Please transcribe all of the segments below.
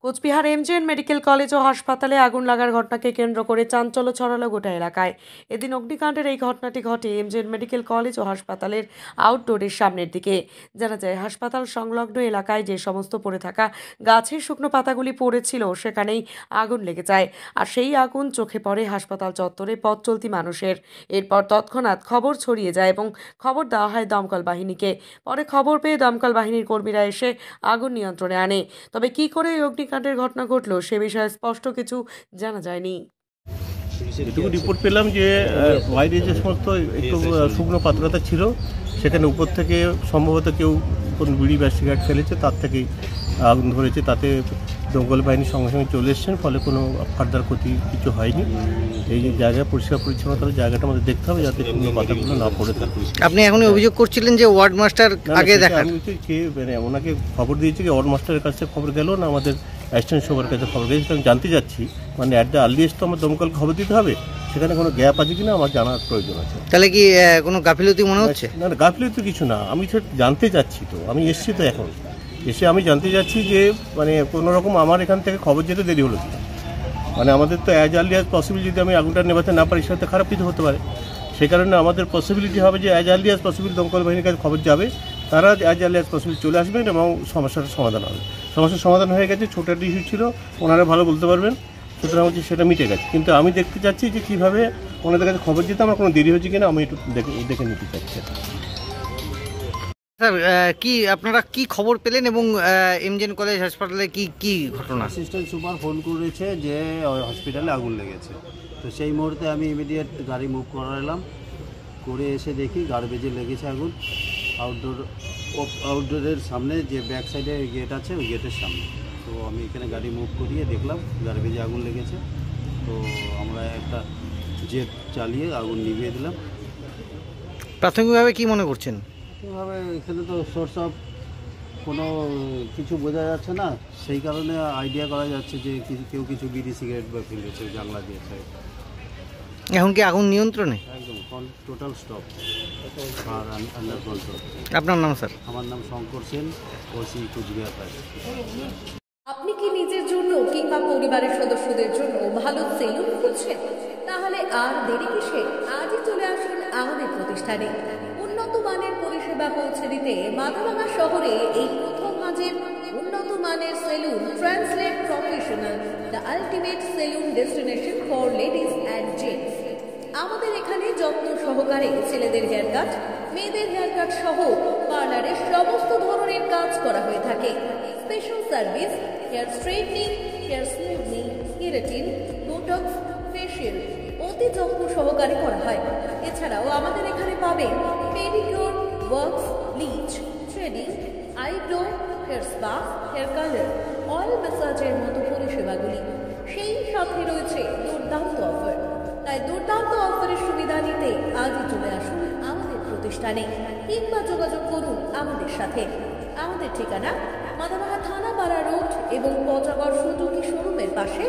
Cooch Behar MJN medical college ও হাসপাতালে আগুন লাগার ঘটনাকে কেন্দ্র করে চাঞ্চল্য ছড়ালো গোটা এলাকায়। এদিন অগ্নিকাণ্ডের এই ঘটনাটি ঘটে এমজেএন মেডিকেল কলেজ ও হাসপাতালের আউটডোরের সামনের দিকে। জানা যায়, হাসপাতাল সংলগ্ন এলাকায় যে সমস্ত পড়ে থাকা গাছের শুকনো পাতাগুলি পড়েছিল সেখানেই আগুন লেগে যায়। আর সেই আগুন চোখে পড়ে হাসপাতাল চত্বরে পথ চলতি মানুষের। এরপর তৎক্ষণাৎ খবর ছড়িয়ে যায় এবং খবর দেওয়া হয় দমকল বাহিনীকে। পরে খবর পেয়ে দমকল বাহিনীর কর্মীরা এসে আগুন নিয়ন্ত্রণে আনে। তবে কি করে এই অগ্নিকাণ্ডের ঘটনা ঘটলো সে বিষয়ে স্পষ্ট কিছু জানা যায়নি। এটুকু রিপোর্ট পেলাম যে বাইরে যে সমস্ত একটু শুকনো পাত্রতা ছিল সেখানে উপর থেকে সম্ভবত কেউ কোন বিড়ি বা সিগারেট ফেলেছে, তার থেকেই আগুন ধরেছে। তাতে দমকল বাহিনীর সঙ্গে সঙ্গে চলে এসছেন, ফলে কোনো ফার্দার ক্ষতি কিছু হয়নি। এই যে জায়গায় পরিষ্কার পরিচ্ছন্নতার জায়গাটা আমাদের দেখতে হবে যাতে শুকনো পাতাগুলো না পড়ে থাকে। আপনি এখন অভিযোগ করছিলেন যে ওয়ার্ড মাস্টার আগে দেখা, আমি মানে ওনাকে খবর দিয়েছি যে ওয়ার্ড মাস্টারের কাছে খবর গেল না, আমাদের অ্যাসিস্ট্যান্ট সুপারের কাছে খবর গেছে। আমি জানতে চাচ্ছি মানে অ্যাট দ্য আর্লিয়েস্ট তো আমার দমকলকে খবর দিতে হবে, সেখানে কোনো গ্যাপ আছে কিনা আমার জানার প্রয়োজন আছে। তাহলে কি কোনো গাফিলতি মনে হচ্ছে? না না, গাফিলতি কিছু না, আমি জানতে চাচ্ছি। তো আমি এসছি, তো এখন এসে আমি জানতে চাচ্ছি যে মানে কোনো রকম আমার এখান থেকে খবর যেতে দেরি হলো কিনা। মানে আমাদের তো অ্যাজ আর্লি অ্যাজ পসিবল, যদি আমি আগুনটা নেভাতে না পারি সেটা খারাপ কিছু হতে পারে। সেই কারণে আমাদের পসিবিলিটি হবে যে অ্যাজ আর্লি অ্যাজ পসিবল দমকল বাহিনীর কাছে খবর যাবে, তারা অ্যাজ আর্লি অ্যাজ পসিবল চলে আসবেন এবং সমস্যাটার সমাধান হবে। সমস্যার সমাধান হয়ে গেছে, ছোটো একটা ইস্যু ছিল, ওনারা ভালো বলতে পারবেন, সুতরাং হচ্ছে সেটা মিটে গেছে। কিন্তু আমি দেখতে চাচ্ছি যে কীভাবে ওনাদের কাছে খবর যেতে আমার কোনো দেরি হচ্ছে কিনা, আমি একটু দেখে নিতে চাচ্ছি। স্যার, কি আপনারা কি খবর পেলেন এবং এমজেএন কলেজ হাসপাতালে কি ঘটনা? অ্যাসিস্ট্যান্ট সুপার ফোন করেছে যে হসপিটালে আগুন লেগেছে। তো সেই মুহূর্তে আমি ইমিডিয়েট গাড়ি মুভ করালাম, করে এসে দেখি গার্বেজে লেগেছে আগুন। আউটডোরের সামনে যে ব্যাক সাইডে গেট আছে ওই গেটের সামনে। তো আমি এখানে গাড়ি মুভ করিয়ে দেখলাম গার্বেজে আগুন লেগেছে। তো আমরা একটা জেট চালিয়ে আগুন নিভিয়ে দিলাম। প্রাথমিকভাবে কি মনে করছেন? এভাবে এখানে তো সোর্স অফ কোনো কিছু বোঝা যাচ্ছে না, সেই কারণে আইডিয়া করা যাচ্ছে যে কেউ কিছু বিড়ি সিগারেট বা ফেলেছে জানলা দিয়েছে। এখন কি আগুন নিয়ন্ত্রণে? একদম টোটাল স্টপ আর আন্ডার কন্ট্রোল। আপনার নাম স্যার? আমার নাম শঙ্কর সেন, ওসি কুচবিহার। আপনি কি নিজের জন্য কিংবা পরিবারের সদস্যদের জন্য ভালো সেলুন খুঁজছেন? তাহলে আর দেরি কিসে? আজই চলে আসুন আমাদের প্রতিষ্ঠানে। উন্নত মানের পরিষেবা পৌঁছে দিতে মাথাভাঙা শহরে এই প্রথম মাঝের উন্নত মানের salon translate professional, the ultimate salon destination for ladies and gents. আমাদের এখানে যত্ন সহকারে ছেলেদের হেয়ার কাট, মেয়েদের হেয়ার কাট সহ পার্লারের সমস্ত ধরনের কাজ করা হয়ে থাকে। Special service, hair straightening, hair smoothing, keratin, botox, facial অতি যত্ন সহকারে করা হয়। এছাড়াও আমাদের এখানে পাবেন pedicure, wax, bleach, threading, eyebrow, hair spa, hair colour, oil ম্যাসাজের মতো পরিষেবাগুলি। সেই সাথে রয়েছে দুর্দান্ত অফার। তাই দুর্দান্ত অফারের সুবিধা নিতে আজই চলে আসুন আমাদের প্রতিষ্ঠানে কিংবা যোগাযোগ করুন আমাদের সাথে। আমাদের ঠিকানা মাথাভাঙা থানাপাড়া রোড এবং পচাগড় সুজুকি শোরুমের পাশে।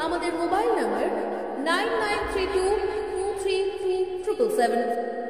আমাদের মোবাইল নম্বর 9932233777।